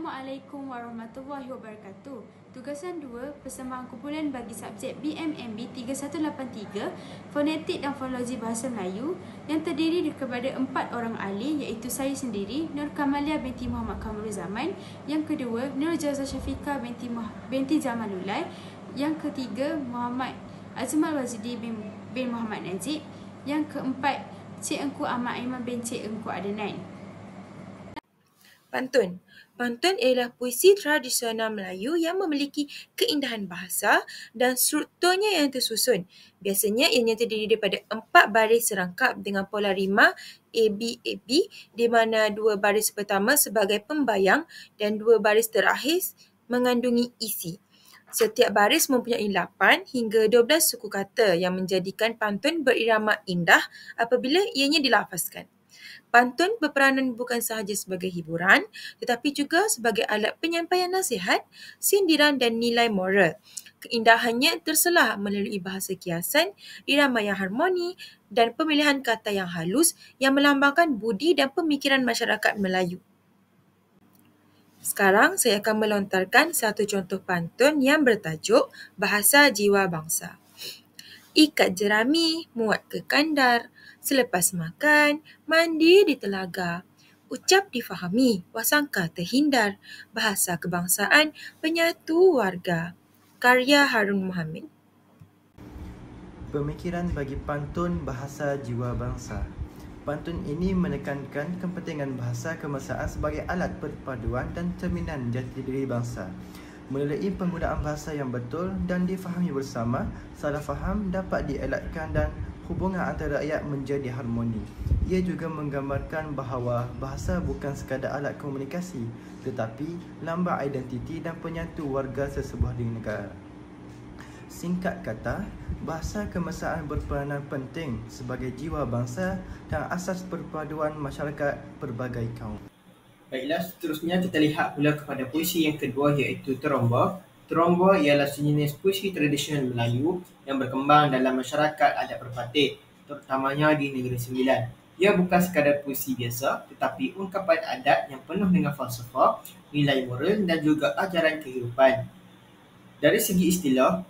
Assalamualaikum warahmatullahi wabarakatuh. Tugasan 2, persembahan kumpulan bagi subjek BMMB 3183, Fonetik dan Fonologi Bahasa Melayu yang terdiri kepada 4 orang ahli, iaitu saya sendiri, Nur Kamalia binti Muhammad Kamrul Zaman, yang kedua, Nur Jaza Syafiqah binti Jamalulai, yang ketiga, Muhammad Azmal Wazidi bin Muhammad Najib, yang keempat, Cik Engku Ahmad Aiman bin Cik Engku Adenan. Pantun. Pantun ialah puisi tradisional Melayu yang memiliki keindahan bahasa dan strukturnya yang tersusun. Biasanya ianya terdiri daripada 4 baris serangkap dengan pola rima AB-AB, di mana 2 baris pertama sebagai pembayang dan 2 baris terakhir mengandungi isi. Setiap baris mempunyai 8 hingga 12 suku kata yang menjadikan pantun berirama indah apabila ianya dilafazkan. Pantun berperanan bukan sahaja sebagai hiburan tetapi juga sebagai alat penyampaian nasihat, sindiran dan nilai moral. Keindahannya terselah melalui bahasa kiasan, irama yang harmoni dan pemilihan kata yang halus yang melambangkan budi dan pemikiran masyarakat Melayu. Sekarang saya akan melontarkan satu contoh pantun yang bertajuk Bahasa Jiwa Bangsa. Ikat jerami, muat ke kandar, selepas makan, mandi di telaga. Ucap difahami, wasangka terhindar. Bahasa kebangsaan, penyatu warga. Karya Harun Mohammed. Pemikiran bagi pantun Bahasa Jiwa Bangsa. Pantun ini menekankan kepentingan bahasa kebangsaan sebagai alat perpaduan dan cerminan jati diri bangsa. Melalui penggunaan bahasa yang betul dan difahami bersama, salah faham dapat dielakkan dan hubungan antara rakyat menjadi harmoni. Ia juga menggambarkan bahawa bahasa bukan sekadar alat komunikasi, tetapi lambang identiti dan penyatu warga sesebuah negara. Singkat kata, bahasa kebangsaan berperanan penting sebagai jiwa bangsa dan asas perpaduan masyarakat pelbagai kaum. Baiklah, seterusnya kita lihat pula kepada puisi yang kedua, iaitu Teromba. Teromba ialah sejenis puisi tradisional Melayu yang berkembang dalam masyarakat adat Perpatih, terutamanya di Negeri Sembilan. Ia bukan sekadar puisi biasa, tetapi ungkapan adat yang penuh dengan falsafah, nilai moral dan juga ajaran kehidupan. Dari segi istilah,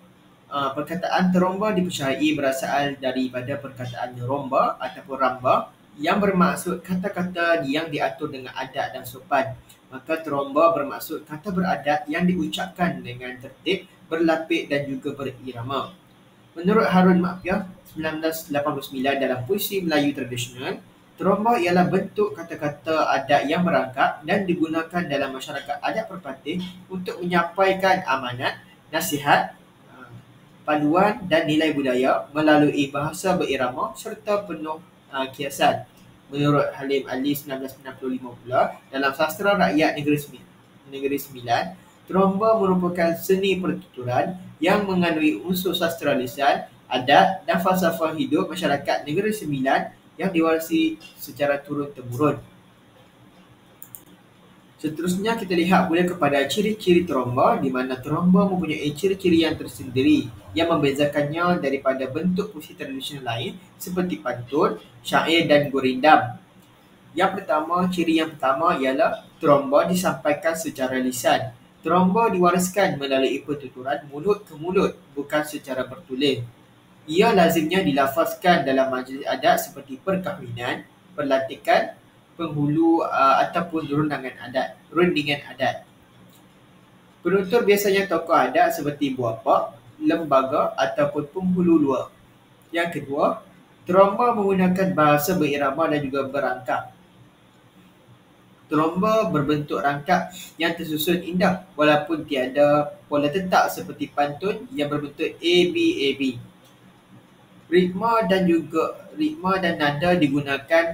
perkataan teromba dipercayai berasal daripada perkataan romba ataupun ramba, yang bermaksud kata-kata yang diatur dengan adat dan sopan. Maka teromba bermaksud kata beradat yang diucapkan dengan tertib, berlapik dan juga berirama. Menurut Harun Ma'afiah 1989 dalam puisi Melayu tradisional, teromba ialah bentuk kata-kata adat yang berangkat dan digunakan dalam masyarakat adat Perpatih untuk menyampaikan amanat, nasihat, panduan dan nilai budaya melalui bahasa berirama serta penuh kiasan. Menurut Halim Ali 1995 pula, dalam sastra rakyat Negeri Sembilan, teromba merupakan seni pertuturan yang mengandungi unsur sastra lisan, adat dan falsafah hidup masyarakat Negeri Sembilan yang diwarisi secara turun-temurun. Seterusnya kita lihat pula kepada ciri-ciri teromba, di mana teromba mempunyai ciri-ciri yang tersendiri yang membezakannya daripada bentuk puisi tradisional lain seperti pantun, syair dan gurindam. Ciri yang pertama ialah teromba disampaikan secara lisan. Teromba diwariskan melalui pertuturan mulut ke mulut, bukan secara bertulis. Ia lazimnya dilafazkan dalam majlis adat seperti perkahwinan, perlantikan, penghulu ataupun rundingan adat. Penutur biasanya tokoh adat seperti buapak, lembaga ataupun penghulu luar. Yang kedua, teromba menggunakan bahasa berirama dan juga berangkap. Teromba berbentuk rangkap yang tersusun indah walaupun tiada pola tetap seperti pantun yang berbentuk AB-AB. Ritma dan nada digunakan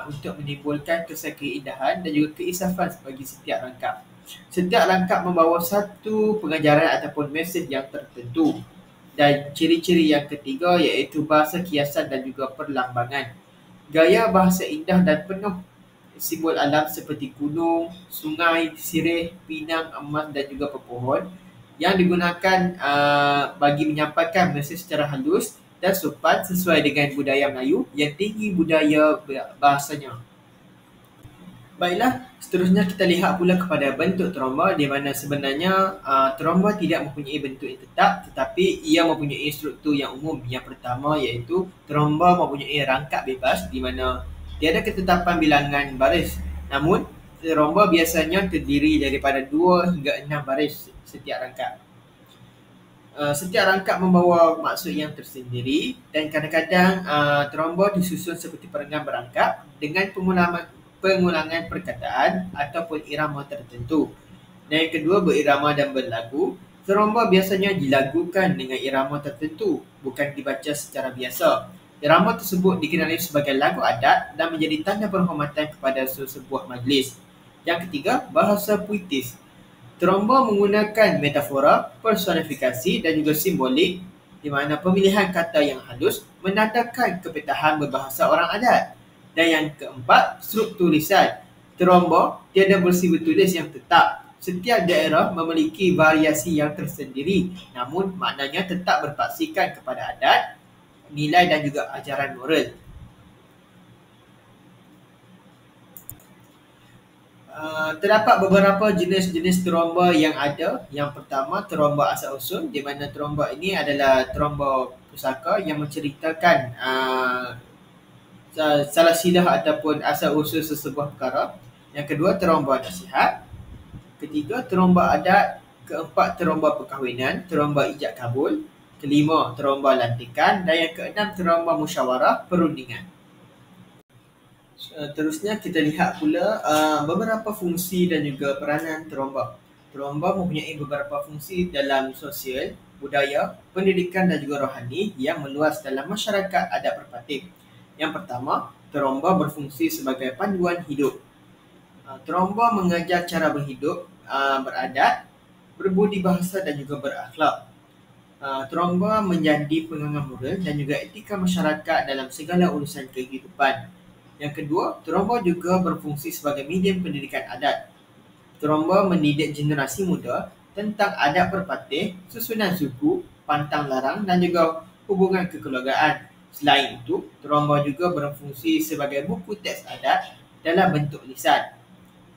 untuk menimbulkan kesan keindahan dan juga keisafan bagi setiap rangkap. Setiap rangkap membawa satu pengajaran ataupun mesej yang tertentu. Dan ciri-ciri yang ketiga iaitu bahasa kiasan dan juga perlambangan. Gaya bahasa indah dan penuh simbol alam seperti gunung, sungai, sirih, pinang, emas dan juga pepohon yang digunakan bagi menyampaikan mesej secara halus dan sopan sesuai dengan budaya Melayu yang tinggi budaya bahasanya. Baiklah, seterusnya kita lihat pula kepada bentuk tromba di mana sebenarnya tromba tidak mempunyai bentuk yang tetap tetapi ia mempunyai struktur yang umum. Yang pertama iaitu tromba mempunyai rangkap bebas di mana tiada ketetapan bilangan baris. Namun, tromba biasanya terdiri daripada 2 hingga 6 baris setiap rangkap. Setiap rangkap membawa maksud yang tersendiri dan kadang-kadang tromba disusun seperti perenggan berangkap dengan pengulangan perkataan ataupun irama tertentu. Dan yang kedua, berirama dan berlagu. Tromba biasanya dilagukan dengan irama tertentu, bukan dibaca secara biasa. Irama tersebut dikenali sebagai lagu adat dan menjadi tanda penghormatan kepada sebuah majlis. Yang ketiga, bahasa puitis. Tromba menggunakan metafora, personifikasi dan juga simbolik di mana pemilihan kata yang halus menandakan kepetahan berbahasa orang adat. Dan yang keempat, struktur lisan. Tromba tiada bersih bertulis yang tetap. Setiap daerah memiliki variasi yang tersendiri, namun maknanya tetap berpaksikan kepada adat, nilai dan juga ajaran moral. Terdapat beberapa jenis-jenis tromba yang ada. Yang pertama, tromba asal-usul, di mana tromba ini adalah tromba pusaka yang menceritakan salah silah ataupun asal-usul sesebuah perkara. Yang kedua, tromba nasihat. Ketiga, tromba adat. Keempat, tromba perkahwinan, tromba ijab kabul. Kelima, tromba lantikan. Dan yang keenam, tromba musyawarah perundingan. Terusnya kita lihat pula beberapa fungsi dan juga peranan tromba. Tromba mempunyai beberapa fungsi dalam sosial, budaya, pendidikan dan juga rohani yang meluas dalam masyarakat adat Perpatim. Yang pertama, tromba berfungsi sebagai panduan hidup. Tromba mengajar cara berhidup, beradat, berbudi bahasa dan juga berakhlak. Tromba menjadi pengangan moral dan juga etika masyarakat dalam segala urusan kehidupan. Yang kedua, tromba juga berfungsi sebagai medium pendidikan adat. Tromba mendidik generasi muda tentang adat Perpatih, susunan suku, pantang larang dan juga hubungan kekeluargaan. Selain itu, tromba juga berfungsi sebagai buku teks adat dalam bentuk lisan.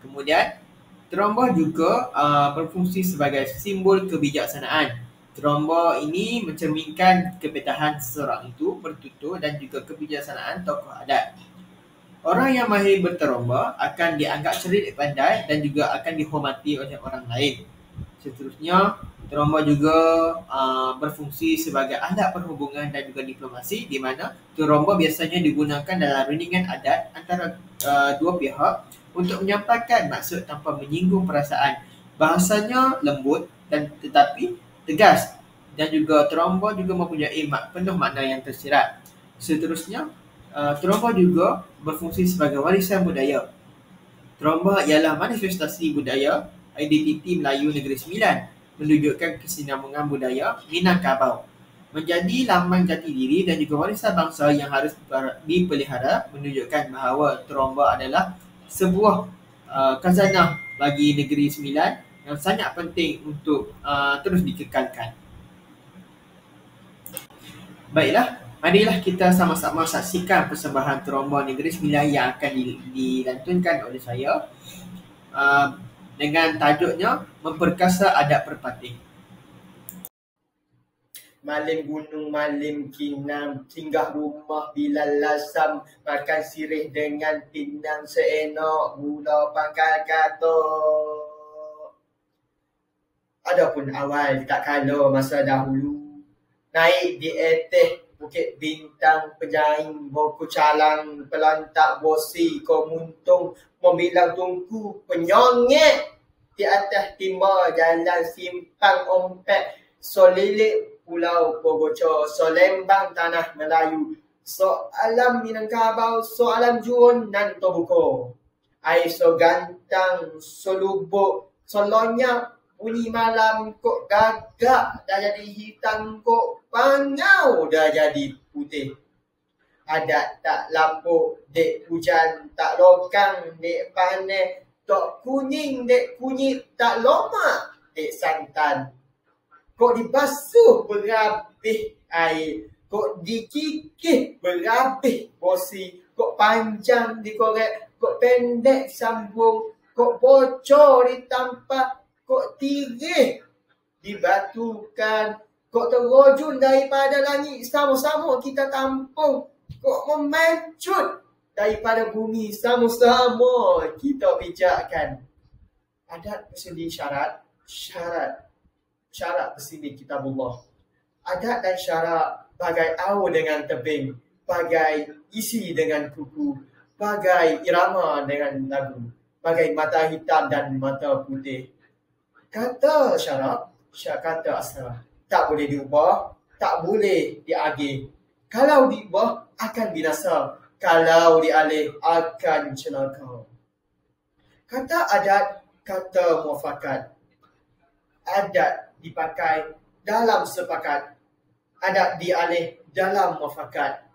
Kemudian, tromba juga berfungsi sebagai simbol kebijaksanaan. Tromba ini mencerminkan kepetahan seseorang itu bertutur dan juga kebijaksanaan tokoh adat. Orang yang mahir bertromba akan dianggap cerdik pandai dan juga akan dihormati oleh orang lain. Seterusnya, tromba juga berfungsi sebagai alat perhubungan dan juga diplomasi di mana tromba biasanya digunakan dalam rundingan adat antara dua pihak untuk menyampaikan maksud tanpa menyinggung perasaan. Bahasanya lembut dan tetapi tegas dan juga tromba juga mempunyai penuh makna yang tersirat. Seterusnya, tromba juga berfungsi sebagai warisan budaya. Tromba ialah manifestasi budaya identiti Melayu Negeri Sembilan, menunjukkan kesinambungan budaya Minangkabau. Menjadi lambang jati diri dan juga warisan bangsa yang harus dipelihara, menunjukkan bahawa tromba adalah sebuah khazanah bagi Negeri Sembilan yang sangat penting untuk terus dikekalkan. Baiklah, marilah kita sama-sama saksikan persembahan tromba Negeri Sembilan yang akan dilantunkan oleh saya dengan tajuknya Memperkasa Adat Perpatih. Malim gunung, malim kinang, singgah rumah bila lasam, makan sirih dengan pinang seenok, gula pangkal kato. Adapun awal tak kala masa dahulu, naik di eteh Bukit Bintang, Pejaing, Boku Calang, Pelantak, Bosi, Komuntung, Membilang Tungku, Penyongek di atas timur Jalan Simpang Ompek, Solilik, Pulau Pogoco, Solembang, Tanah Melayu, Soalam Minangkabau, Soalam Jun dan Tobuko, Air So Gantang, Solubuk, Solonya, bunyi malam kok gagak dah jadi hitam, kok pangau dah jadi putih. Adat tak lapuk, dek hujan tak lokang, dek panen tak kuning, dek kunyit tak lomak, dek santan. Kok dibasuh berabih air, kok dikikih berabih bosi, kok panjang dikorek, kok kok pendek sambung, kok bocor ditampak, kok tirih dibatukan, kok terojun daripada langit sama-sama kita tampung, kok memancut daripada bumi sama-sama kita bijakkan. Adat bersendiri syarat bersendiri kitabullah. Adat dan syarat bagai aur dengan tebing, bagai isi dengan kuku, bagai irama dengan lagu, bagai mata hitam dan mata putih. Kata syarat, kata asrah, tak boleh diubah, tak boleh diagih. Kalau diubah akan binasa, kalau dialih akan celaka. Kata adat, kata muafakat. Adat dipakai dalam sepakat, adat dialih dalam muafakat.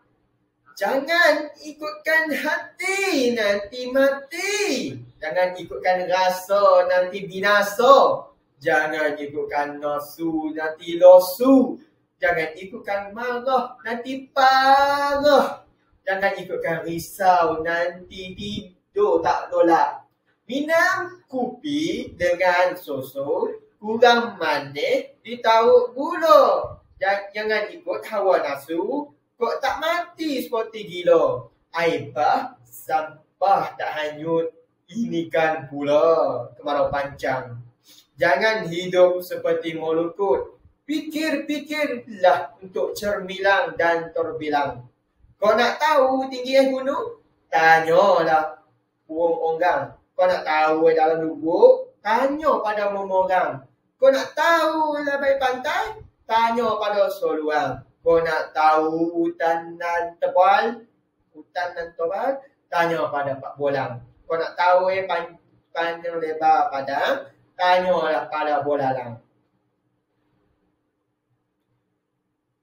Jangan ikutkan hati nanti mati, jangan ikutkan rasa nanti binasa, jangan ikutkan nafsu nanti losu, jangan ikutkan marah nanti parah, jangan ikutkan risau nanti tidur tak tolak. Minum kopi dengan susu, kurang manis ditaruh gula. Jangan ikut hawa nafsu, kok tak mati seperti gila. Air bah, sampah tak hanyut, ini kan pula kemarau panjang. Jangan hidup seperti molekut, pikir-pikirlah untuk cermilang dan terbilang. Kau nak tahu tinggi gunung? Tanyalah burung onggang. Kau nak tahu dalam lubuk? Tanya pada memorang. Kau nak tahu labai pantai? Tanya pada soluang. Kau nak tahu hutan nan tebal? Tanya pada Pak Bolang. Kau nak tahu panjang lebar padang? Tanyalah pada Bolalang.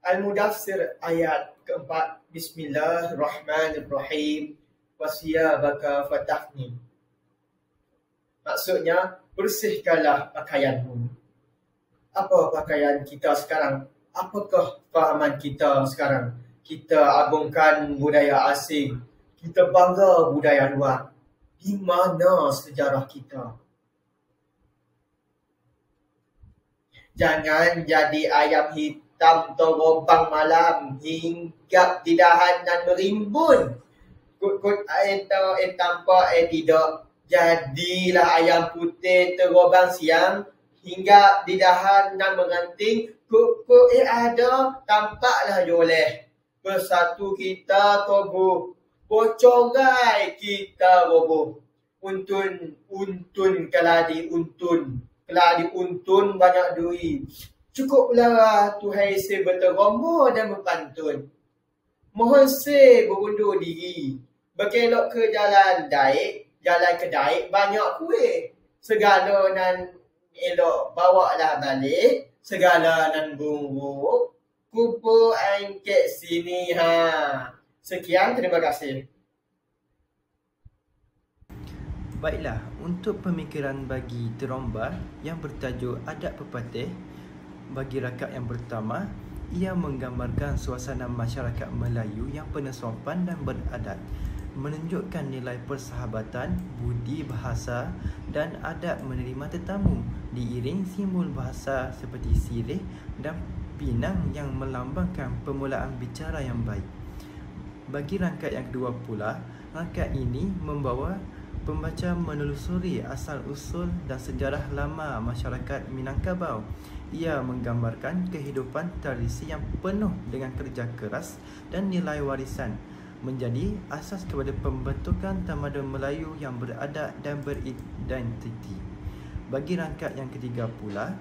Al-Mudaththir ayat keempat. Bismillahirrahmanirrahim. Wasiyabaka fatahni. Maksudnya, bersihkanlah pakaianmu. Apa pakaian kita sekarang? Apakah fahaman kita sekarang? Kita agungkan budaya asing. Kita bangga budaya luar. Di mana sejarah kita? Jangan jadi ayam hitam terobang malam, hinggap di dahan dan merimbun. Kut-kut air tanpa air tidak. Jadilah ayam putih terobang siang, hingga di dahan dan menganting. Kut-kut ada, tampaklah joleh. Bersatu kita tobuh, bocorai kita roboh. Untun keladi untun. Keladi untun banyak duit. Cukuplah tuhai se berterombo dan berpantun. Mohon se berundur diri. Berkelok ke jalan daik, jalan kedaik banyak kuih. Segala nan elok bawalah balik, segala nan buruk kumpul angket sini ha. Sekian, terima kasih. Baiklah, untuk pemikiran bagi Teromba yang bertajuk Adat Pepatih, bagi rakaat yang pertama, ia menggambarkan suasana masyarakat Melayu yang penuh sopan dan beradat, menunjukkan nilai persahabatan, budi bahasa dan adab menerima tetamu, diiring simbol bahasa seperti sirih dan pinang yang melambangkan permulaan bicara yang baik. Bagi rangkaian yang kedua pula, rangkaian ini membawa pembaca menelusuri asal-usul dan sejarah lama masyarakat Minangkabau. Ia menggambarkan kehidupan tradisi yang penuh dengan kerja keras dan nilai warisan, menjadi asas kepada pembentukan tamadun Melayu yang beradab dan beridentiti. Bagi rangkaian yang ketiga pula,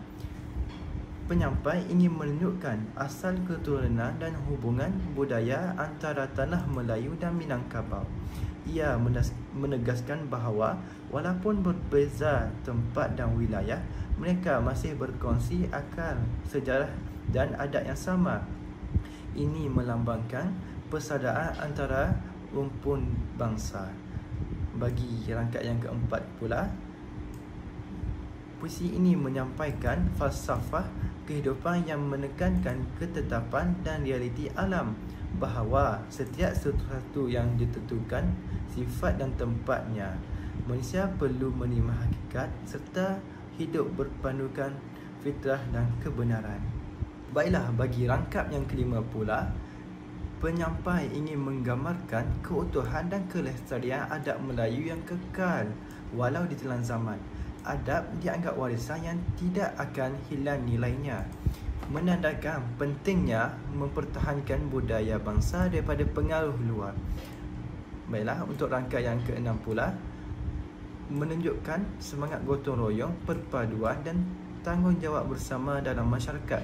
penyampai ingin menunjukkan asal keturunan dan hubungan budaya antara tanah Melayu dan Minangkabau. Ia menegaskan bahawa walaupun berbeza tempat dan wilayah, mereka masih berkongsi akal, sejarah dan adat yang sama. Ini melambangkan persaudaraan antara rumpun bangsa. Bagi rangkaian yang keempat pula, puisi ini menyampaikan falsafah kehidupan yang menekankan ketetapan dan realiti alam, bahawa setiap sesuatu yang ditentukan sifat dan tempatnya, manusia perlu menerima hakikat serta hidup berpandukan fitrah dan kebenaran. Baiklah, bagi rangkap yang kelima pula, penyampai ingin menggambarkan keutuhan dan kelestarian adab Melayu yang kekal walau ditelan zaman. Adab dianggap warisan yang tidak akan hilang nilainya, menandakan pentingnya mempertahankan budaya bangsa daripada pengaruh luar. Baiklah, untuk rangkap yang keenam pula, menunjukkan semangat gotong royong, perpaduan dan tanggungjawab bersama dalam masyarakat.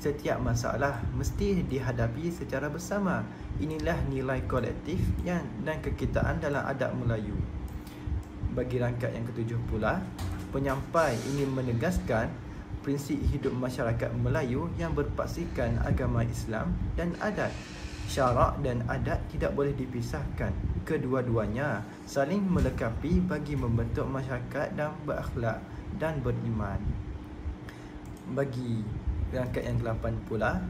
Setiap masalah mesti dihadapi secara bersama. Inilah nilai kolektif dan kekitaan dalam adab Melayu. Bagi rangkap yang ketujuh pula, penyampai ingin menegaskan prinsip hidup masyarakat Melayu yang berpaksikan agama Islam dan adat. Syarak dan adat tidak boleh dipisahkan. Kedua-duanya saling melengkapi bagi membentuk masyarakat dan berakhlak dan beriman. Bagi rangkap yang ke-8 pula,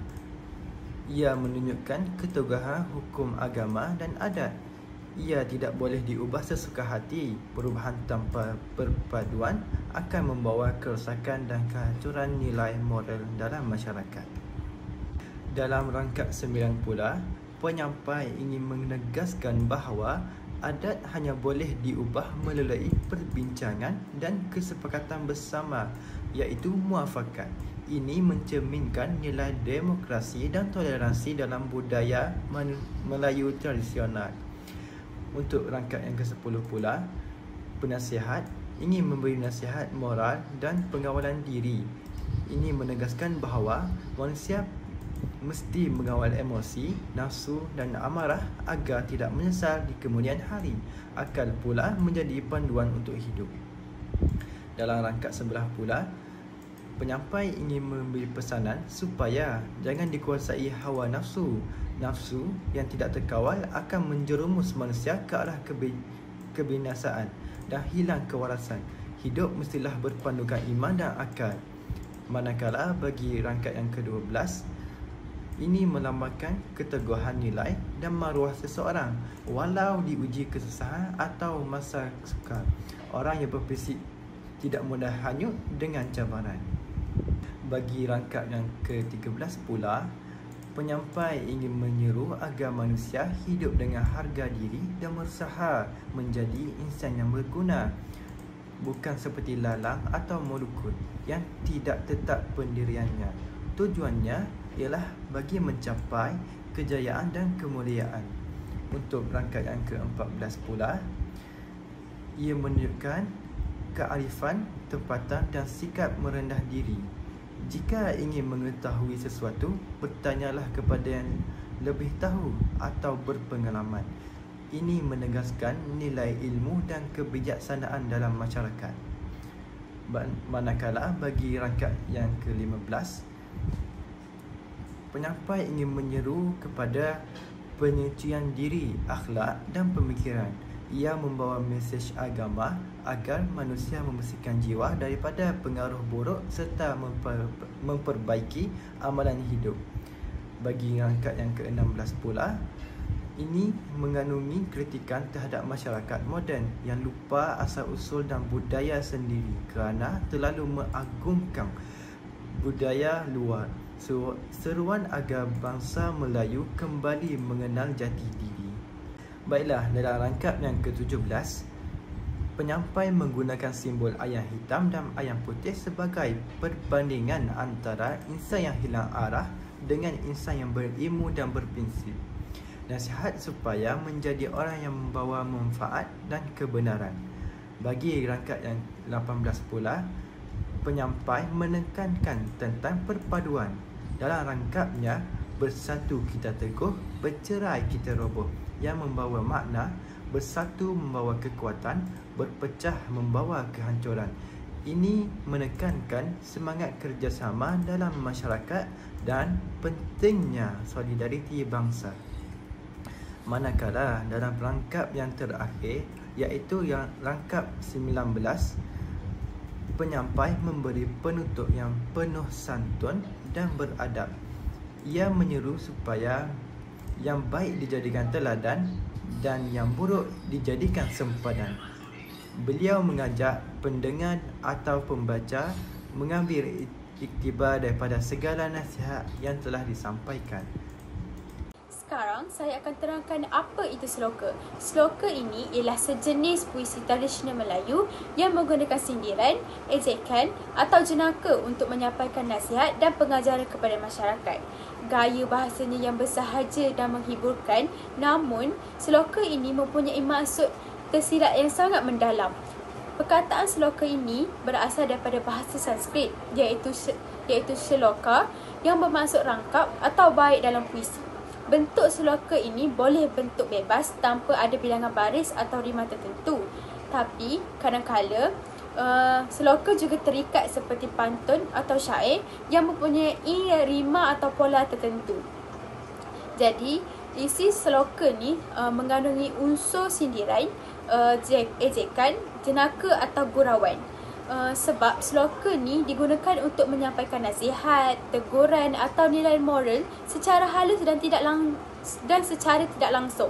ia menunjukkan keteguhan hukum agama dan adat. Ia tidak boleh diubah sesuka hati. Perubahan tanpa perpaduan akan membawa kerosakan dan kehancuran nilai moral dalam masyarakat. Dalam rangkap 9 pula, penyampai ingin menegaskan bahawa adat hanya boleh diubah melalui perbincangan dan kesepakatan bersama, iaitu muafakat. Ini mencerminkan nilai demokrasi dan toleransi dalam budaya Melayu tradisional. Untuk rangkap yang ke-10 pula, penasihat ingin memberi nasihat moral dan pengawalan diri. Ini menegaskan bahawa manusia mesti mengawal emosi, nafsu dan amarah agar tidak menyesal di kemudian hari. Akal pula menjadi panduan untuk hidup. Dalam rangkap 11 pula, penyampai ingin memberi pesanan supaya jangan dikuasai hawa nafsu. Nafsu yang tidak terkawal akan menjerumus manusia ke arah kebinasaan dan hilang kewarasan. Hidup mestilah berpandukan iman dan akal. Manakala bagi rangkap yang ke-12, ini melambangkan keteguhan nilai dan maruah seseorang walau diuji kesusahan atau masa sukar. Orang yang berprinsip tidak mudah hanyut dengan cabaran. Bagi rangkap yang ke-13 pula, penyampai ingin menyeru agar manusia hidup dengan harga diri dan berusaha menjadi insan yang berguna, bukan seperti lalang atau molekul yang tidak tetap pendiriannya. Tujuannya ialah bagi mencapai kejayaan dan kemuliaan. Untuk rangkap yang ke-14 pula, ia menunjukkan kearifan, tempatan dan sikap merendah diri. Jika ingin mengetahui sesuatu, bertanyalah kepada yang lebih tahu atau berpengalaman. Ini menegaskan nilai ilmu dan kebijaksanaan dalam masyarakat. Manakala bagi rangkap yang ke-15, penyampai ingin menyeru kepada penyucian diri, akhlak dan pemikiran. Ia membawa mesej agama agar manusia membersihkan jiwa daripada pengaruh buruk serta memperbaiki amalan hidup. Bagi rangkap yang ke-16 pula, ini mengandungi kritikan terhadap masyarakat moden yang lupa asal-usul dan budaya sendiri kerana terlalu mengagungkan budaya luar. Seruan agar bangsa Melayu kembali mengenal jati diri. Baiklah, dalam rangkap yang ke-17, penyampai menggunakan simbol ayam hitam dan ayam putih sebagai perbandingan antara insan yang hilang arah dengan insan yang berilmu dan berprinsip. Nasihat supaya menjadi orang yang membawa manfaat dan kebenaran. Bagi rangkap yang 18 pula, penyampai menekankan tentang perpaduan. Dalam rangkapnya, bersatu kita teguh, bercerai kita roboh, yang membawa makna bersatu membawa kekuatan, berpecah membawa kehancuran. Ini menekankan semangat kerjasama dalam masyarakat dan pentingnya solidariti bangsa. Manakala dalam rangkap yang terakhir, iaitu yang rangkap 19, penyampai memberi penutup yang penuh santun dan beradab. Ia menyeru supaya Yang baik dijadikan teladan dan yang buruk dijadikan sempadan. Beliau mengajak pendengar atau pembaca mengambil iktibar daripada segala nasihat yang telah disampaikan. Sekarang saya akan terangkan apa itu sloka. Sloka ini ialah sejenis puisi tradisional Melayu yang menggunakan sindiran, ejekan atau jenaka untuk menyampaikan nasihat dan pengajaran kepada masyarakat. Gaya bahasanya yang bersahaja dan menghiburkan, namun sloka ini mempunyai maksud tersirat yang sangat mendalam. Perkataan sloka ini berasal daripada bahasa Sanskrit iaitu shloka yang bermaksud rangkap atau bait dalam puisi. Bentuk sloka ini boleh bentuk bebas tanpa ada bilangan baris atau rima tertentu. Tapi kadang-kala sloka juga terikat seperti pantun atau syair yang mempunyai rima atau pola tertentu. Jadi isi sloka ni mengandungi unsur sindiran, ejekan, jenaka atau gurauan. Sebab sloka ni digunakan untuk menyampaikan nasihat, teguran atau nilai moral secara halus dan secara tidak langsung.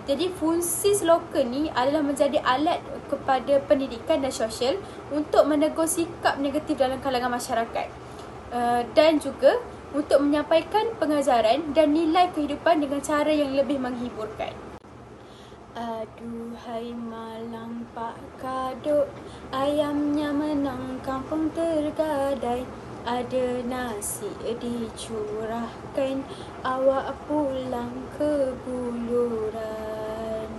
Jadi fungsi sloka ni adalah menjadi alat kepada pendidikan dan sosial untuk menegur sikap negatif dalam kalangan masyarakat. Dan juga untuk menyampaikan pengajaran dan nilai kehidupan dengan cara yang lebih menghiburkan. Aduhai malang pak kaduk, ayamnya menang kampung tergadai. Ada nasi dicurahkan, awak pulang ke buluran.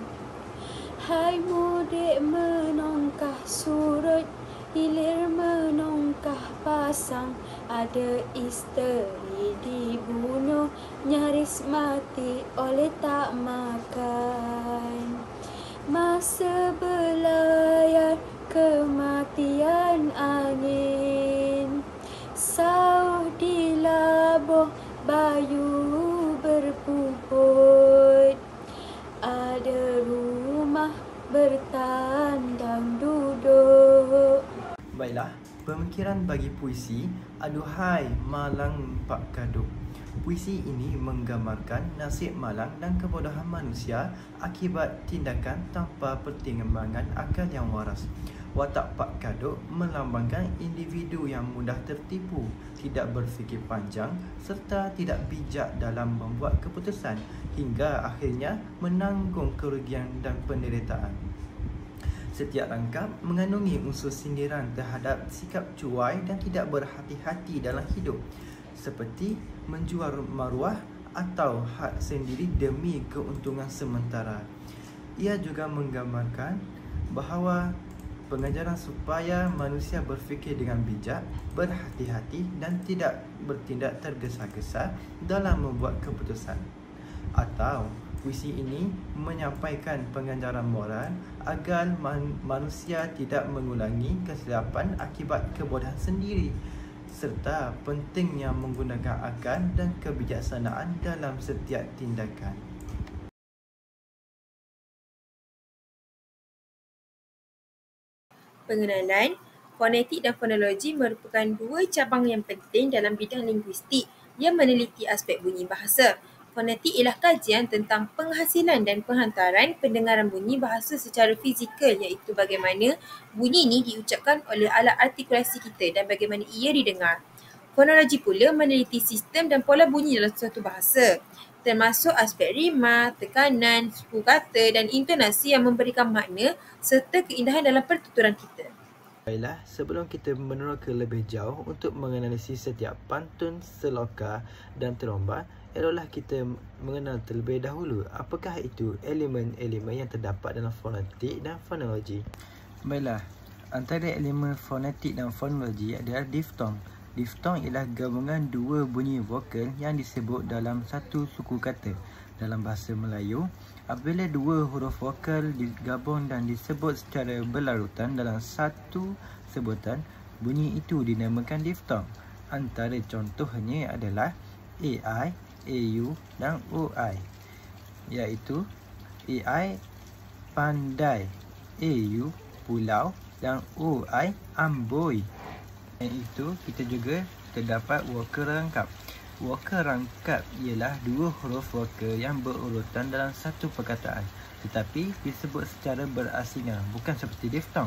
Hai mudik menongkah surut, hilir menongkah pasang. Ada isteri dibunuh, nyaris mati oleh tak makan. Masa belayar kematian angin, sauh di labuh bayu berpuput. Ada rumah bertandang duduk. Baiklah, pemikiran bagi puisi Aduhai Malang Pak Kaduk. Puisi ini menggambarkan nasib malang dan kebodohan manusia akibat tindakan tanpa pertimbangan akal yang waras. Watak Pak Kaduk melambangkan individu yang mudah tertipu, tidak berfikir panjang serta tidak bijak dalam membuat keputusan hingga akhirnya menanggung kerugian dan penderitaan. Setiap rangkap mengandungi unsur sindiran terhadap sikap cuai dan tidak berhati-hati dalam hidup, seperti menjual maruah atau hak sendiri demi keuntungan sementara. Ia juga menggambarkan bahawa pengajaran supaya manusia berfikir dengan bijak, berhati-hati dan tidak bertindak tergesa-gesa dalam membuat keputusan. Atau puisi ini menyampaikan pengajaran moral agar manusia tidak mengulangi kesilapan akibat kebodohan sendiri, serta pentingnya menggunakan akal dan kebijaksanaan dalam setiap tindakan. Pengenalan, fonetik dan fonologi merupakan dua cabang yang penting dalam bidang linguistik yang meneliti aspek bunyi bahasa. Fonetik ialah kajian tentang penghasilan dan penghantaran pendengaran bunyi bahasa secara fizikal, iaitu bagaimana bunyi ini diucapkan oleh alat artikulasi kita dan bagaimana ia didengar. Fonologi pula meneliti sistem dan pola bunyi dalam suatu bahasa, termasuk aspek rima, tekanan, suku kata dan intonasi yang memberikan makna serta keindahan dalam pertuturan kita. Baiklah, sebelum kita meneroka lebih jauh untuk menganalisis setiap pantun, seloka dan teromba, eloklah kita mengenal terlebih dahulu apakah itu elemen-elemen yang terdapat dalam fonetik dan fonologi. Baiklah, antara elemen fonetik dan fonologi adalah diftong. Diftong ialah gabungan dua bunyi vokal yang disebut dalam satu suku kata. Dalam bahasa Melayu, apabila dua huruf vokal digabung dan disebut secara berlarutan dalam satu sebutan, bunyi itu dinamakan diftong. Antara contohnya adalah AI, AU dan OI, iaitu AI pandai, AU pulau dan OI amboi. Dan itu kita juga terdapat vokal rangkap. Worker rangkap ialah dua huruf worker yang berurutan dalam satu perkataan, tetapi disebut secara berasingan, bukan seperti diftong.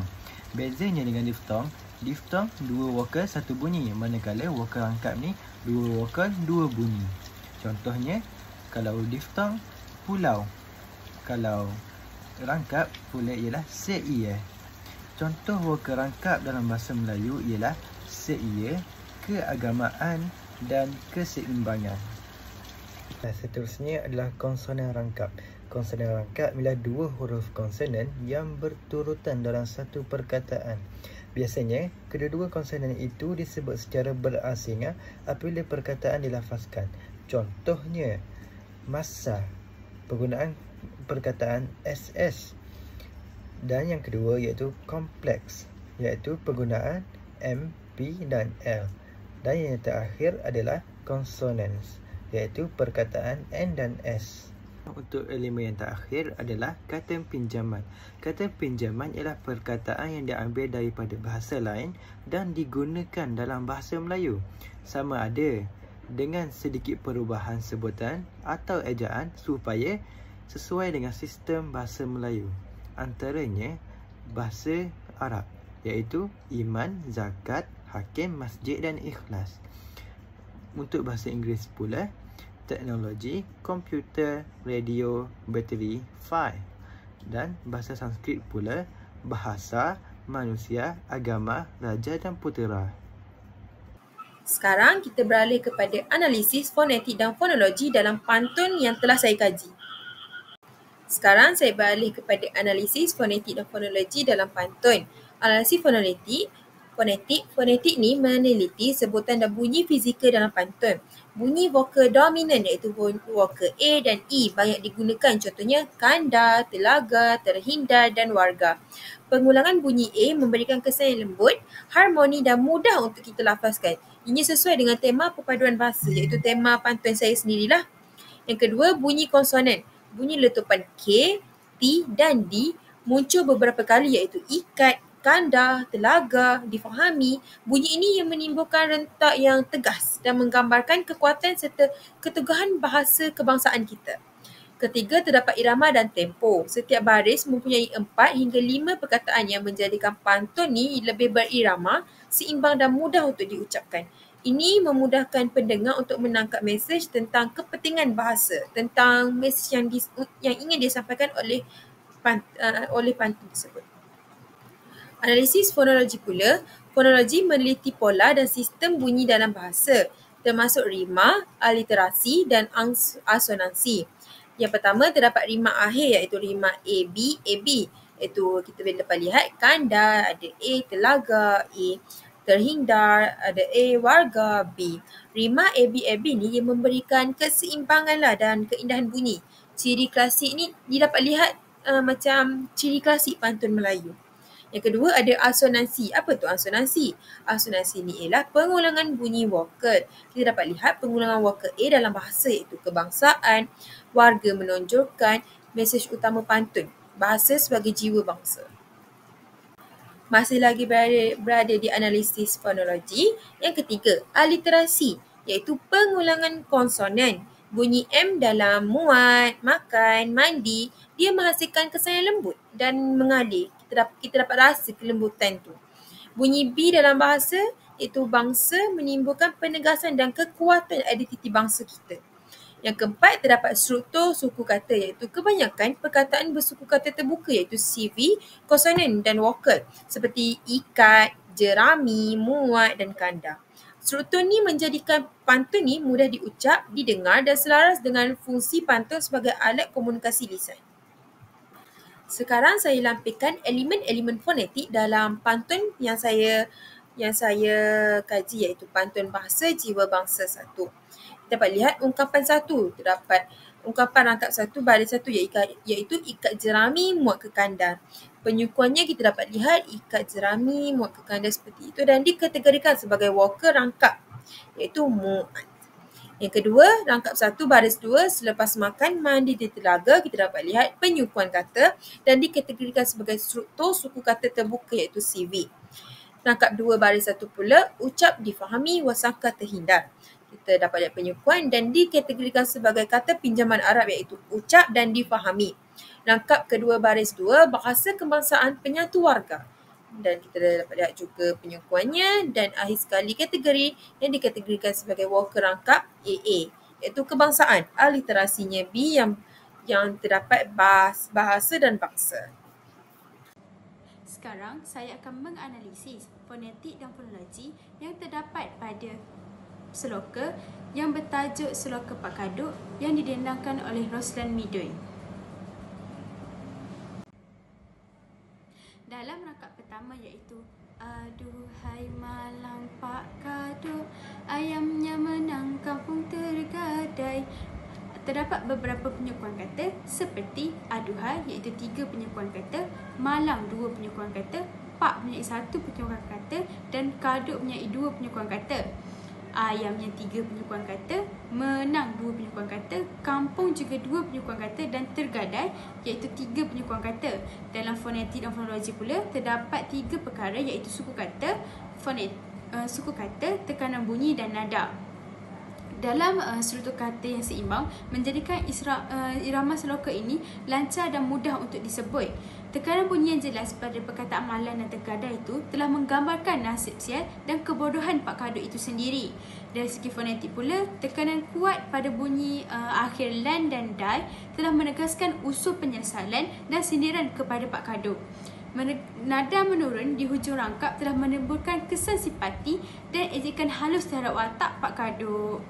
Bezanya dengan diftong dua worker satu bunyi, manakala worker rangkap ni dua worker dua bunyi. Contohnya, kalau diftong pulau, kalau rangkap pula ialah seia. Contoh worker rangkap dalam bahasa Melayu ialah seia, keagamaan dan keseimbangan. Seterusnya adalah konsonan rangkap. Konsonan rangkap ialah dua huruf konsonan yang berturutan dalam satu perkataan. Biasanya, kedua-dua konsonan itu disebut secara berasingan apabila perkataan dilafazkan. Contohnya, masa, penggunaan perkataan SS. Dan yang kedua iaitu kompleks, iaitu penggunaan M, P dan L. Dan yang terakhir adalah consonants, iaitu perkataan N dan S. Untuk elemen yang terakhir adalah kata pinjaman. Kata pinjaman ialah perkataan yang diambil daripada bahasa lain dan digunakan dalam bahasa Melayu. Sama ada dengan sedikit perubahan sebutan atau ejaan supaya sesuai dengan sistem bahasa Melayu. Antaranya bahasa Arab, iaitu iman, zakat, hakim, masjid dan ikhlas. Untuk bahasa Inggeris pula, teknologi, komputer, radio, bateri, fail. Dan bahasa Sanskrit pula, bahasa, manusia, agama, raja dan putera. Sekarang kita beralih kepada analisis fonetik dan fonologi dalam pantun yang telah saya kaji. Sekarang saya beralih kepada analisis fonetik dan fonologi dalam pantun. Analisis fonetik ni meneliti sebutan dan bunyi fizikal dalam pantun. Bunyi vokal dominan iaitu vokal A dan E banyak digunakan, contohnya kanda, telaga, terhindar dan warga. Pengulangan bunyi A memberikan kesan yang lembut, harmoni dan mudah untuk kita lafazkan. Ini sesuai dengan tema perpaduan bahasa, iaitu tema pantun saya sendirilah. Yang kedua, bunyi konsonan. Bunyi letupan K, T dan D muncul beberapa kali, iaitu ikat, kanda, telaga, difahami. Bunyi ini yang menimbulkan rentak yang tegas dan menggambarkan kekuatan serta keteguhan bahasa kebangsaan kita. Ketiga, terdapat irama dan tempo. Setiap baris mempunyai 4 hingga 5 perkataan yang menjadikan pantun ni lebih berirama, seimbang dan mudah untuk diucapkan. Ini memudahkan pendengar untuk menangkap mesej tentang kepentingan bahasa, tentang mesej yang ingin disampaikan oleh pantun tersebut. Analisis fonologi pula. Fonologi meneliti pola dan sistem bunyi dalam bahasa, termasuk rima, aliterasi dan asonansi. Yang pertama, terdapat rima akhir iaitu rima AB, iaitu kita boleh dapat lihat kanda, ada A, telaga, A, terhindar, ada A, warga, B. Rima AB ni yang memberikan keseimbangan dan keindahan bunyi. Ciri klasik ni didapat lihat macam ciri klasik pantun Melayu. Yang kedua ada asonansi. Apa tu asonansi? Asonansi ni ialah pengulangan bunyi vokal. Kita dapat lihat pengulangan vokal A dalam bahasa iaitu kebangsaan, warga menonjolkan mesej utama pantun, bahasa sebagai jiwa bangsa. Masih lagi berada di analisis fonologi. Yang ketiga, aliterasi iaitu pengulangan konsonan. Bunyi M dalam muat, makan, mandi, dia menghasilkan kesan yang lembut dan mengalir. Kita dapat rasa kelembutan tu. Bunyi B dalam bahasa iaitu bangsa menimbulkan penegasan dan kekuatan identiti bangsa kita. Yang keempat, terdapat struktur suku kata iaitu kebanyakan perkataan bersuku kata terbuka iaitu CV, konsonan dan vokal seperti ikat, jerami, muat dan kanda. Struktur ni menjadikan pantun ni mudah diucap, didengar dan selaras dengan fungsi pantun sebagai alat komunikasi lisan. Sekarang saya lampirkan elemen-elemen fonetik dalam pantun yang saya kaji iaitu pantun bahasa jiwa bangsa 1. Dapat lihat ungkapan 1, terdapat ungkapan rangkap 1 baris 1 iaitu ikat jerami muat ke kandar. Penyukuannya kita dapat lihat ikat jerami muat ke kandar seperti itu dan dikategorikan sebagai vokal rangkap iaitu muat. Yang kedua, rangkap 1 baris 2 selepas makan mandi di telaga, kita dapat lihat penyukuan kata dan dikategorikan sebagai struktur suku kata terbuka iaitu CV. Rangkap 2 baris 1 pula ucap difahami wasangka terhindar. Kita dapat lihat penyekuan dan dikategorikan sebagai kata pinjaman Arab iaitu ucap dan difahami. Rangkap kedua baris 2, bahasa kebangsaan penyatu warga. Dan kita dapat lihat juga penyekuannya dan akhir sekali kategori yang dikategorikan sebagai walker rangkap AA iaitu kebangsaan. Aliterasinya B yang terdapat bahasa dan bangsa. Sekarang saya akan menganalisis fonetik dan fonologi yang terdapat pada seloka yang bertajuk Seloka Pak Kaduk yang didendangkan oleh Roslan Midoi. Dalam rangkap pertama iaitu aduhai malam Pak Kaduk, ayamnya menang kampung tergadai. Terdapat beberapa penyekuan kata seperti aduhai iaitu 3 penyekuan kata, malam 2 penyekuan kata, pak mempunyai 1 penyekuan kata dan kaduk mempunyai 2 penyekuan kata. Ayamnya 3 penyekuan kata, menang 2 penyekuan kata, kampung juga 2 penyekuan kata dan tergadai iaitu 3 penyekuan kata. Dalam fonetik dan fonologi pula terdapat 3 perkara iaitu suku kata, suku kata, tekanan bunyi dan nada. Dalam struktur kata yang seimbang menjadikan irama seloka ini lancar dan mudah untuk disebut. Tekanan bunyi yang jelas pada perkataan malam dan tergadai itu telah menggambarkan nasib sial dan kebodohan Pak Kaduk itu sendiri. Dari segi fonetik pula, tekanan kuat pada bunyi akhir lan dan dal telah menegaskan usul penyesalan dan sindiran kepada Pak Kaduk. Nada menurun di hujung rangkap telah menimbulkan kesan simpati dan ejekan halus terhadap watak Pak Kaduk.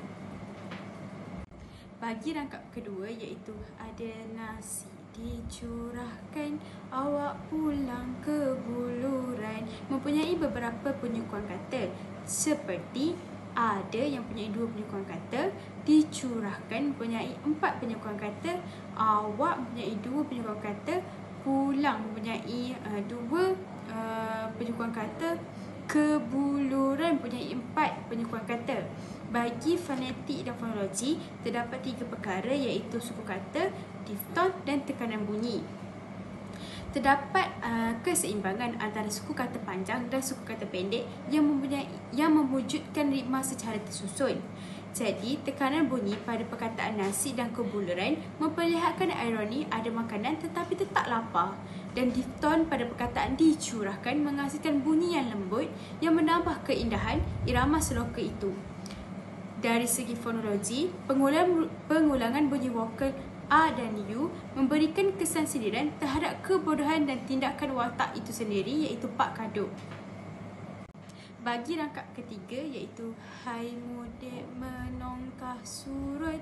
Bagi rangkap kedua iaitu ada nasi dicurahkan, awak pulang ke buluran, mempunyai beberapa penyekuan kata seperti ada yang mempunyai 2 penyekuan kata, dicurahkan mempunyai 4 penyekuan kata, awak mempunyai 2 penyekuan kata, pulang mempunyai 2 penyekuan kata, kebuluran mempunyai 4 penyekuan kata. Bagi fonetik dan fonologi terdapat 3 perkara iaitu suku kata, difton dan tekanan bunyi. Terdapat keseimbangan antara suku kata panjang dan suku kata pendek yang mewujudkan ritma secara tersusun. Jadi, tekanan bunyi pada perkataan nasi dan kebuluran memperlihatkan ironi ada makanan tetapi tetap lapar. Dan difton pada perkataan dicurahkan menghasilkan bunyi yang lembut yang menambah keindahan irama seloka itu. Dari segi fonologi, pengulangan bunyi vokal A dan U memberikan kesan sindiran terhadap kebodohan dan tindakan watak itu sendiri iaitu Pak Kaduk. Bagi rangkap ketiga iaitu hai mudik menongkah surut,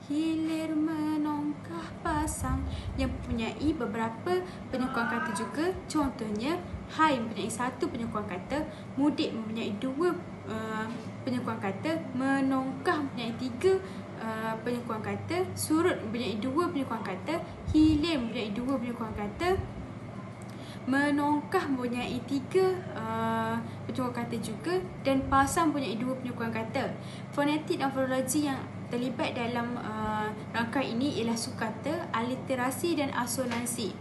hilir menongkah pasang yang mempunyai beberapa penyekuan kata juga. Contohnya, hai mempunyai 1 penyekuan kata, mudik mempunyai 2 penyekuan kata, menongkah mempunyai 3 penyekuan kata, surut mempunyai 2 penyekuan kata, hilir mempunyai 2 penyekuan kata, menongkah mempunyai 3 penyekuan kata juga dan pasang mempunyai 2 penyekuan kata. Fonetik dan fonologi yang terlibat dalam rangkaian ini ialah sukata, aliterasi dan asonansi,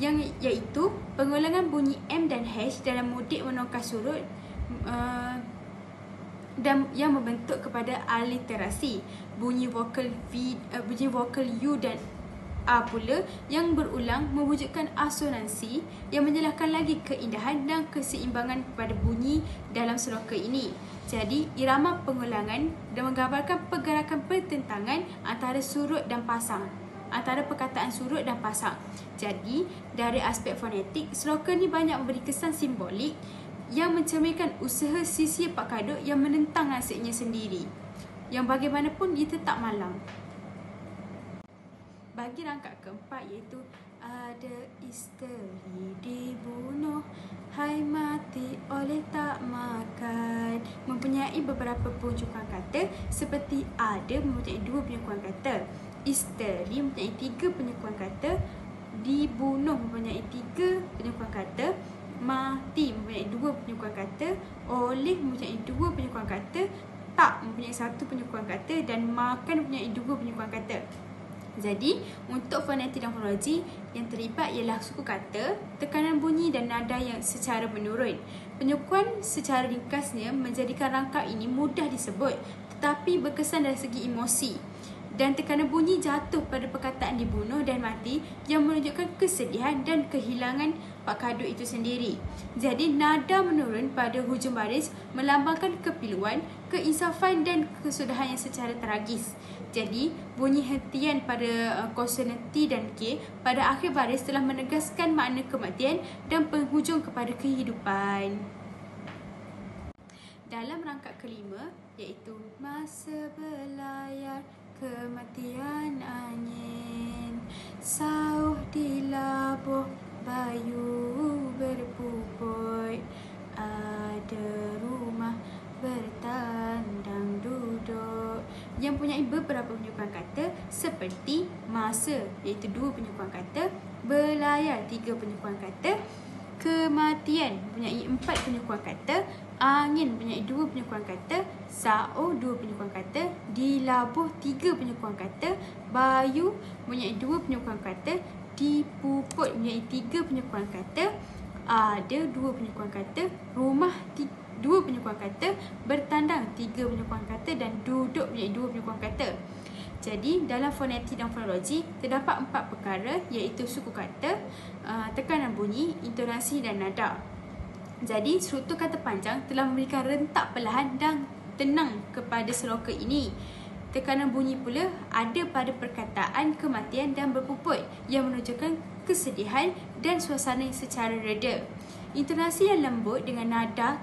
yang iaitu pengulangan bunyi M dan H dalam mudik menongkah surut dan yang membentuk kepada aliterasi. Bunyi vokal U dan A pula yang berulang mewujudkan asonansi yang menjelaskan lagi keindahan dan keseimbangan pada bunyi dalam seloka ini. Jadi, irama pengulangan dan menggambarkan pergerakan pertentangan antara surut dan pasang, antara perkataan surut dan pasang. Jadi, dari aspek fonetik, seloka ni banyak memberi kesan simbolik yang mencerminkan usaha sisi Pak Kaduk yang menentang nasibnya sendiri, yang bagaimanapun dia tetap malang. Bagi rangkap keempat iaitu ada isteri dibunuh, hai mati oleh tak makan, mempunyai beberapa penyekuan kata seperti ada mempunyai 2 penyekuan kata, isteri mempunyai 3 penyekuan kata, dibunuh mempunyai 3 penyekuan kata, mati mempunyai 2 penyekuan kata, oleh mempunyai 2 penyekuan kata, tak mempunyai 1 penyekuan kata dan makan mempunyai 2 penyekuan kata. Jadi, untuk fonetik dan fonologi yang terlibat ialah suku kata, tekanan bunyi dan nada yang secara menurun. Penyukuan secara ringkasnya menjadikan rangkap ini mudah disebut tetapi berkesan dari segi emosi. Dan tekanan bunyi jatuh pada perkataan dibunuh dan mati yang menunjukkan kesedihan dan kehilangan Pak Kadut itu sendiri. Jadi nada menurun pada hujung baris melambangkan kepiluan, keinsafan dan kesudahan yang secara tragis. Jadi bunyi hentian pada konsonan T dan K pada akhir baris telah menegaskan makna kematian dan penghujung kepada kehidupan. Dalam rangkap kelima iaitu masa berlayar kematian angin, sauh di labuh bayu berpuput, ada rumah bertandang duduk yang mempunyai beberapa penyukuan kata seperti masa iaitu 2 penyukuan kata, berlayar 3 penyukuan kata, kematian mempunyai 4 penyukuan kata, angin mempunyai 2 penyukuan kata, sauh 2 penyukuan kata, dilabuh 3 penyukuan kata, bayu mempunyai 2 penyukuan kata, dipuput mempunyai 3 penyukuan kata, ada 2 penyukuan kata, rumah 2 penyukuan kata, bertandang 3 penyukuan kata dan duduk mempunyai 2 penyukuan kata. Jadi dalam fonetik dan fonologi terdapat 4 perkara iaitu suku kata, tekanan bunyi, intonasi dan nada. Jadi struktur kata panjang telah memberikan rentak perlahan dan tenang kepada seloka ini. Tekanan bunyi pula ada pada perkataan kematian dan berpuput yang menunjukkan kesedihan dan suasana yang secara reda. Intonasi yang lembut dengan nada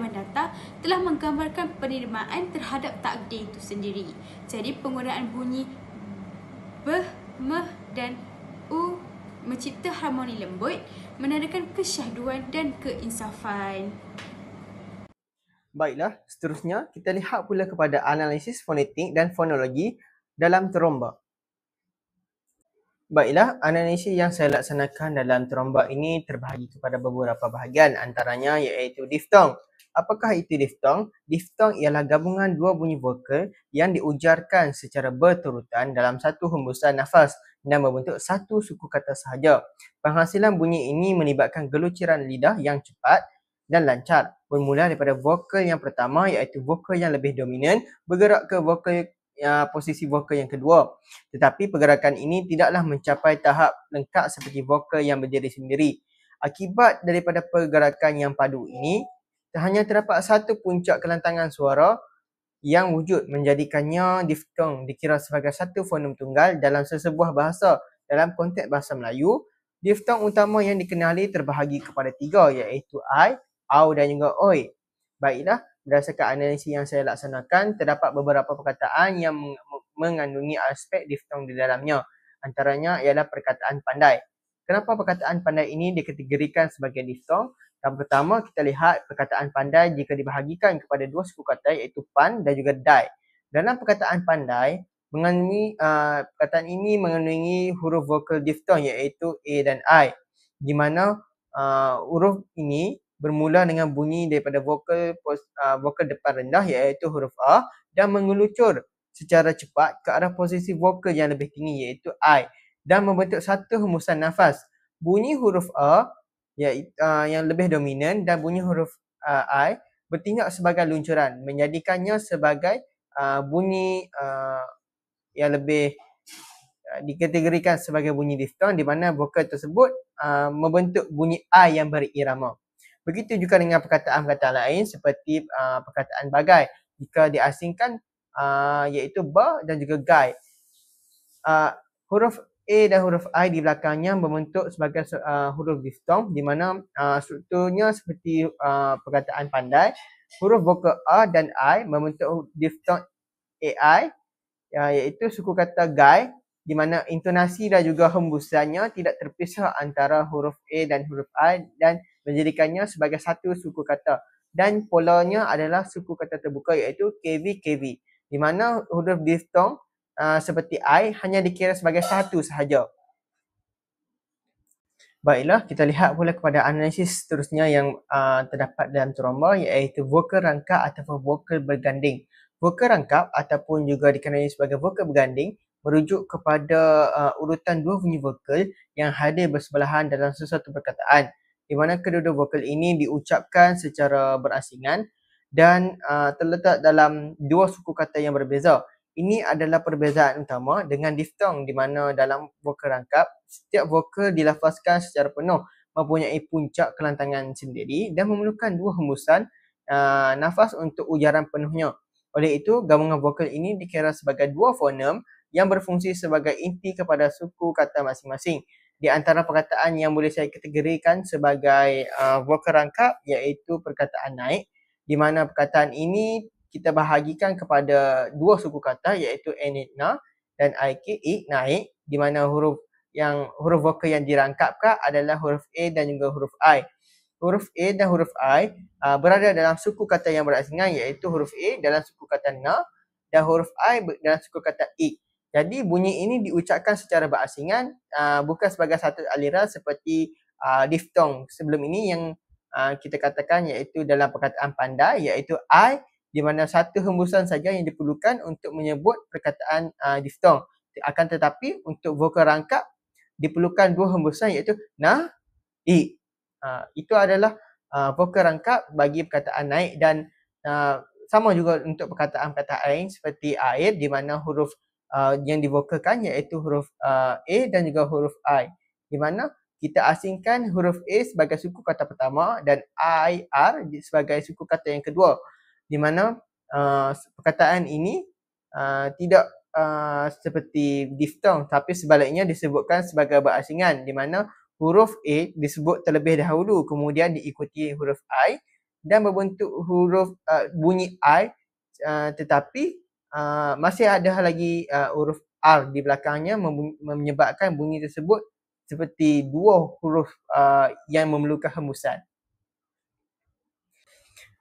mendatar telah menggambarkan penerimaan terhadap takdir itu sendiri. Jadi penggunaan bunyi beh, meh dan u mencipta harmoni lembut, menandakan kesyahduan dan keinsafan. Baiklah, seterusnya kita lihat pula kepada analisis fonetik dan fonologi dalam terombak. Baiklah, analisis yang saya laksanakan dalam terombak ini terbahagi kepada beberapa bahagian, antaranya iaitu diftong. Apakah itu diftong? Diftong ialah gabungan 2 bunyi vokal yang diujarkan secara berturutan dalam satu hembusan nafas dan membentuk satu suku kata sahaja. Penghasilan bunyi ini melibatkan geluciran lidah yang cepat dan lancar, bermula daripada vokal yang pertama iaitu vokal yang lebih dominan bergerak ke vokal posisi vokal yang kedua. Tetapi pergerakan ini tidaklah mencapai tahap lengkap seperti vokal yang berdiri sendiri. Akibat daripada pergerakan yang padu ini, hanya terdapat satu puncak kelantangan suara yang wujud, menjadikannya diftong dikira sebagai satu fonem tunggal dalam sesebuah bahasa. Dalam konteks bahasa Melayu, diftong utama yang dikenali terbahagi kepada 3 iaitu I, au dan juga oi. Baiklah, berdasarkan analisis yang saya laksanakan, terdapat beberapa perkataan yang mengandungi aspek diftong di dalamnya. Antaranya ialah perkataan pandai. Kenapa perkataan pandai ini dikategorikan sebagai diftong? Yang pertama, kita lihat perkataan pandai jika dibahagikan kepada 2 suku kata iaitu pan dan juga dai. Dalam perkataan pandai, perkataan ini mengandungi huruf vokal diftong iaitu A dan I, di mana huruf ini bermula dengan bunyi daripada vokal depan rendah iaitu huruf A dan mengelucur secara cepat ke arah posisi vokal yang lebih tinggi iaitu I dan membentuk satu hembusan nafas. Bunyi huruf A yang lebih dominan dan bunyi huruf I bertindak sebagai luncuran, menjadikannya sebagai bunyi yang lebih dikategorikan sebagai bunyi diftong, di mana vokal tersebut membentuk bunyi I yang berirama. Begitu juga dengan perkataan-perkataan lain seperti perkataan bagai jika diasingkan iaitu ba dan juga gai. Huruf A dan huruf I di belakangnya membentuk sebagai huruf diftong, di mana strukturnya seperti perkataan pandai. Huruf vokal A dan I membentuk diftong AI iaitu suku kata gai, di mana intonasi dan juga hembusannya tidak terpisah antara huruf A dan huruf I dan menjadikannya sebagai satu suku kata. Dan polanya adalah suku kata terbuka iaitu KV-KV, di mana huruf diftong seperti I hanya dikira sebagai satu sahaja. Baiklah, kita lihat pula kepada analisis seterusnya yang terdapat dalam teromba iaitu vokal rangkap ataupun vokal berganding. Vokal rangkap ataupun juga dikenali sebagai vokal berganding merujuk kepada urutan dua bunyi vokal yang hadir bersebelahan dalam sesuatu perkataan, di mana kedua-dua vokal ini diucapkan secara berasingan dan terletak dalam dua suku kata yang berbeza. Ini adalah perbezaan utama dengan diftong, di mana dalam vokal rangkap, setiap vokal dilafazkan secara penuh, mempunyai puncak kelantangan sendiri dan memerlukan dua hembusan nafas untuk ujaran penuhnya. Oleh itu, gabungan vokal ini dikira sebagai dua fonem yang berfungsi sebagai inti kepada suku kata masing-masing. Di antara perkataan yang boleh saya kategorikan sebagai vokal rangkap iaitu perkataan naik, di mana perkataan ini kita bahagikan kepada dua suku kata iaitu enitna dan ik naik, di mana huruf vokal yang dirangkapkan adalah huruf A dan juga huruf I. Huruf A dan huruf I berada dalam suku kata yang berasingan iaitu huruf A dalam suku kata na dan huruf I dalam suku kata ik. Jadi bunyi ini diucapkan secara berasingan, bukan sebagai satu aliran seperti diftong sebelum ini yang kita katakan iaitu dalam perkataan pandai iaitu I, di mana satu hembusan saja yang diperlukan untuk menyebut perkataan diftong. Akan tetapi untuk vokal rangkap diperlukan dua hembusan iaitu na, i. Itu adalah vokal rangkap bagi perkataan naik dan sama juga untuk perkataan-perkataan lain seperti air, di mana huruf yang divokalkan iaitu huruf A dan juga huruf I, di mana kita asingkan huruf A sebagai suku kata pertama dan IR sebagai suku kata yang kedua, di mana perkataan ini tidak seperti diftong tapi sebaliknya disebutkan sebagai berasingan, di mana huruf A disebut terlebih dahulu kemudian diikuti huruf I dan berbentuk huruf bunyi I, tetapi masih ada lagi huruf R di belakangnya menyebabkan bunyi tersebut seperti dua huruf yang memerlukan hembusan.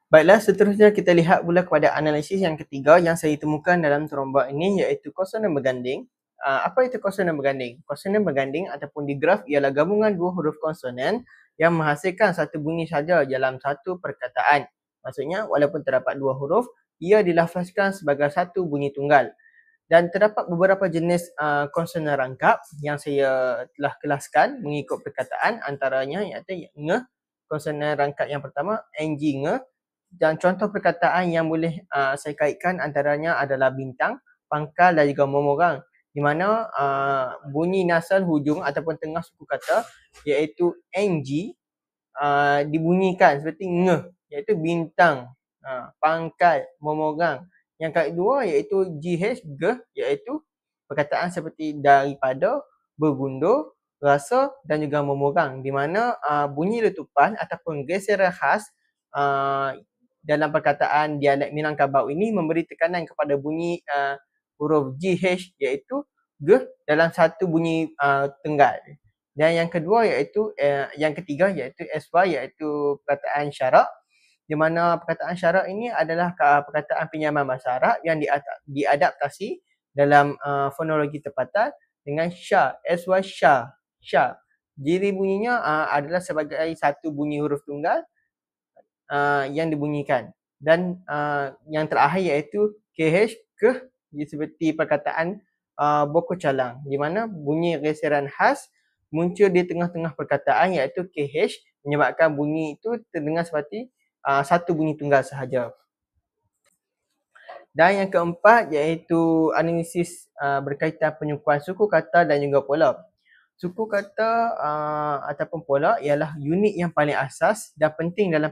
Baiklah, seterusnya kita lihat pula kepada analisis yang ketiga yang saya temukan dalam teromba ini iaitu konsonan berganding. Apa itu konsonan berganding? Konsonan berganding ataupun digraf ialah gabungan dua huruf konsonan yang menghasilkan satu bunyi saja dalam satu perkataan. Maksudnya, walaupun terdapat dua huruf, ia dilafazkan sebagai satu bunyi tunggal. Dan terdapat beberapa jenis konsonan rangkap yang saya telah kelaskan mengikut perkataan, antaranya iaitu nge, konsonan rangkap yang pertama, ng, nge. Dan contoh perkataan yang boleh saya kaitkan antaranya adalah bintang, pangkal dan juga momorang, di mana bunyi nasal hujung ataupun tengah suku kata iaitu ng dibunyikan seperti nge, iaitu bintang, pangkal, momorang. Yang kedua iaitu gh, ge, iaitu perkataan seperti daripada, bergundur, rasa dan juga momorang, di mana bunyi letupan ataupun geseran khas dalam perkataan dialek Minangkabau ini memberi tekanan kepada bunyi huruf GH iaitu G dalam satu bunyi tenggal. Dan yang kedua iaitu yang ketiga iaitu SY iaitu perkataan syarak, di mana perkataan syarak ini adalah perkataan pinjaman bahasa Arab yang diadaptasi dalam fonologi tempatan dengan sya, SY sya, sya. Jadi bunyinya adalah sebagai satu bunyi huruf tunggal yang dibunyikan. Dan yang terakhir iaitu KH, ke, seperti perkataan boko calang, di mana bunyi geseran khas muncul di tengah-tengah perkataan iaitu KH, menyebabkan bunyi itu terdengar seperti satu bunyi tunggal sahaja. Dan yang keempat iaitu analisis berkaitan penyukuan suku kata dan juga pola. Suku kata ataupun pola ialah unit yang paling asas dan penting dalam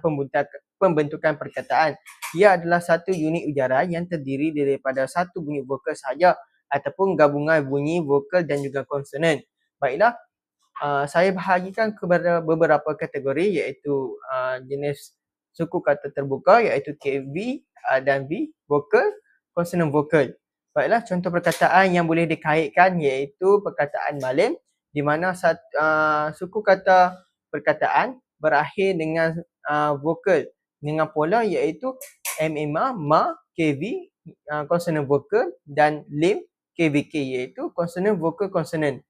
pembentukan perkataan. Ia adalah satu unit ujaran yang terdiri daripada satu bunyi vokal sahaja ataupun gabungan bunyi vokal dan juga konsonan. Baiklah, saya bahagikan kepada beberapa kategori iaitu jenis suku kata terbuka iaitu KV dan V, vokal, konsonan vokal. Baiklah, contoh perkataan yang boleh dikaitkan iaitu perkataan malam, di mana suku kata perkataan berakhir dengan vokal dengan pola iaitu MMA, ma, KV, konsonan vokal dan lim, KVK iaitu konsonan vokal konsonan.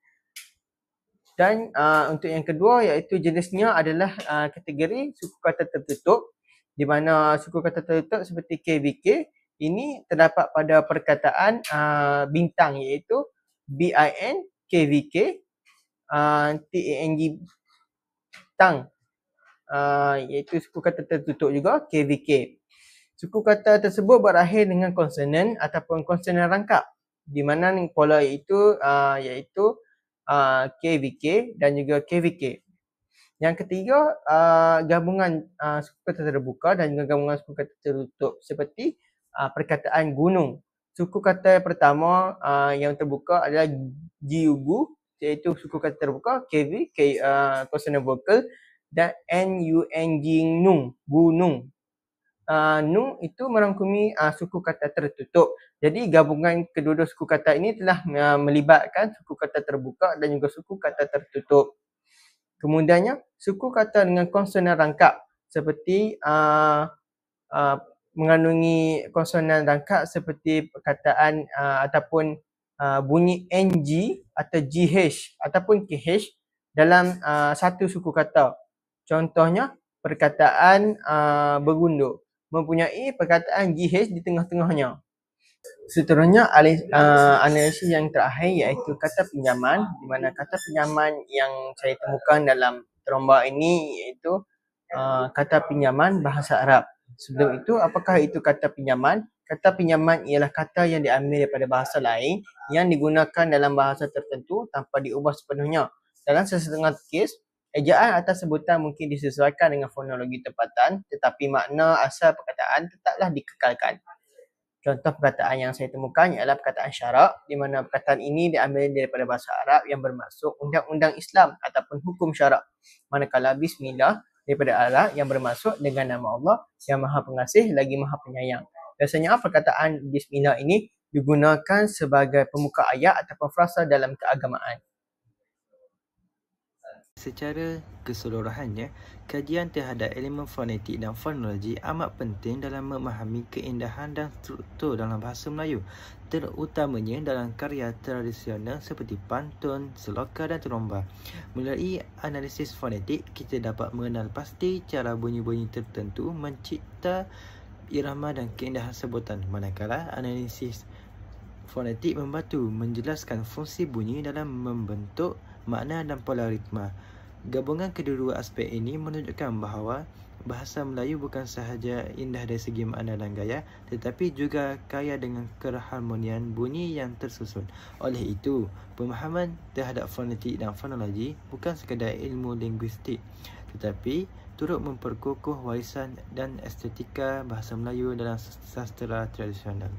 Dan untuk yang kedua iaitu jenisnya adalah kategori suku kata tertutup, di mana suku kata tertutup seperti KVK ini terdapat pada perkataan bintang iaitu BIN, KVK, TANG tang, iaitu suku kata tertutup juga KVK. Suku kata tersebut berakhir dengan konsonan ataupun konsonan rangkap, di mana pola itu iaitu KVK dan juga KVK. Yang ketiga, gabungan suku kata terbuka dan juga gabungan suku kata tertutup seperti perkataan gunung. Suku kata pertama yang terbuka adalah Giugu, iaitu suku kata terbuka KV, konsonan vokal, dan nung, gunung. Nung itu merangkumi suku kata tertutup. Jadi gabungan kedua-dua suku kata ini telah melibatkan suku kata terbuka dan juga suku kata tertutup. Kemudiannya, suku kata dengan konsonan rangkap seperti mengandungi konsonan rangkap seperti perkataan ataupun bunyi NG atau GH ataupun KH dalam satu suku kata. Contohnya, perkataan bergundur mempunyai perkataan GH di tengah-tengahnya. Seterusnya, analisis yang terakhir iaitu kata pinjaman, di mana kata pinjaman yang saya temukan dalam terombak ini iaitu kata pinjaman bahasa Arab. Sebelum itu, apakah itu kata pinjaman? Kata pinjaman ialah kata yang diambil daripada bahasa lain yang digunakan dalam bahasa tertentu tanpa diubah sepenuhnya. Dalam sesetengah kes, ejaan atau sebutan mungkin disesuaikan dengan fonologi tempatan, tetapi makna asal perkataan tetaplah dikekalkan. Contoh perkataan yang saya temukan ialah perkataan syarak, di mana perkataan ini diambil daripada bahasa Arab yang bermaksud undang-undang Islam ataupun hukum syarak. Manakala bismillah daripada Allah yang bermaksud dengan nama Allah yang Maha Pengasih lagi Maha Penyayang. Biasanya perkataan bismillah ini digunakan sebagai pembuka ayat ataupun frasa dalam keagamaan. Secara keseluruhannya, kajian terhadap elemen fonetik dan fonologi amat penting dalam memahami keindahan dan struktur dalam bahasa Melayu, terutamanya dalam karya tradisional seperti pantun, seloka dan teromba. Melalui analisis fonetik, kita dapat mengenal pasti cara bunyi-bunyi tertentu mencipta irama dan keindahan sebutan, manakala analisis fonetik membantu menjelaskan fungsi bunyi dalam membentuk makna dan pola ritma. Gabungan kedua-dua aspek ini menunjukkan bahawa bahasa Melayu bukan sahaja indah dari segi makna dan gaya, tetapi juga kaya dengan keharmonian bunyi yang tersusun. Oleh itu, pemahaman terhadap fonetik dan fonologi bukan sekadar ilmu linguistik, tetapi turut memperkukuh warisan dan estetika bahasa Melayu dalam sastra tradisional.